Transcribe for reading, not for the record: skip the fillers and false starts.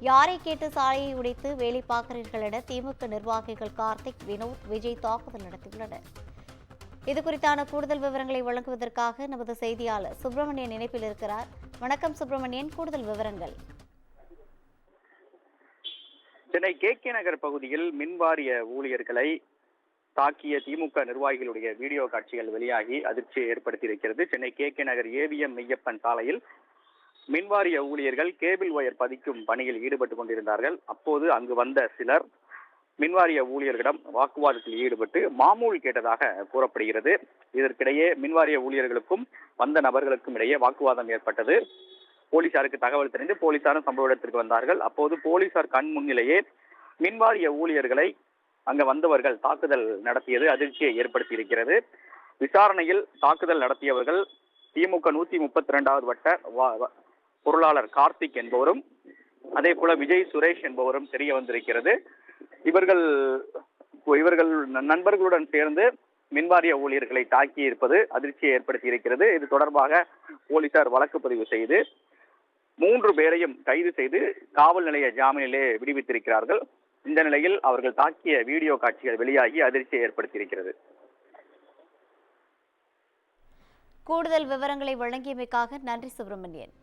யாரை கேட்டு சாலையை உடைத்து வேலை பார்க்கிறீர்கள் என திமுக நிர்வாகிகள் கார்த்திக், வினோத், விஜய் தாக்குதல் நடத்தியுள்ளனர். இதுகுறித்தான கூடுதல் விவரங்களை வழங்குவதற்காக நமது செய்தியாளர் சுப்பிரமணியன் இணைப்பில் இருக்கிறார். வணக்கம் சுப்பிரமணியன், கூடுதல் விவரங்கள். சென்னை கே நகர் பகுதியில் மின்வாரிய ஊழியர்களை தாக்கிய திமுக நிர்வாகிகளுடைய வீடியோ காட்சிகள் வெளியாகி அதிர்ச்சியை ஏற்படுத்தியிருக்கிறது. சென்னை கே நகர் ஏவிஎம் மெய்யப்பன் சாலையில் மின்வாரிய ஊழியர்கள் கேபிள் ஒயர் பதிக்கும் பணியில் ஈடுபட்டுக் கொண்டிருந்தார்கள். அப்போது அங்கு வந்த சிலர் மின்வாரிய ஊழியர்களிடம் வாக்குவாதத்தில் ஈடுபட்டு மாமூல் கேட்டதாக கூறப்படுகிறது. இதற்கிடையே மின்வாரிய ஊழியர்களுக்கும் வந்த நபர்களுக்கும் இடையே வாக்குவாதம் ஏற்பட்டது. போலீசாருக்கு தகவல் தெரிந்து போலீசாரும் சம்பவ இடத்திற்கு வந்தார்கள். அப்போது போலீசார் கண் முன்னிலேயே மின்வாரிய ஊழியர்களை அங்க வந்தவர்கள் தாக்குதல் நடத்தியது அதிர்ச்சியை ஏற்படுத்தி இருக்கிறது. விசாரணையில் தாக்குதல் நடத்தியவர்கள் திமுக 132வது வட்ட பொருளாளர் கார்த்திக் என்பவரும், அதே போல விஜய் சுரேஷ் என்பவரும் தெரிய வந்திருக்கிறது. இவர்கள் நண்பர்களுடன் சேர்ந்து மின்வாரிய ஊழியர்களை தாக்கி இருப்பது அதிர்ச்சியை ஏற்படுத்தி இருக்கிறது. இது தொடர்பாக போலீசார் வழக்கு பதிவு செய்து 3 பேரையும் கைது செய்து காவல் நிலைய ஜாமீனிலே விடுவித்திருக்கிறார்கள். இந்த நிலையில் அவர்கள் தாக்கிய வீடியோ காட்சிகள் வெளியாகி அதிர்ச்சியை ஏற்படுத்தியிருக்கிறது. கூடுதல் விவரங்களை வழங்கியமைக்காக நன்றி சுப்பிரமணியன்.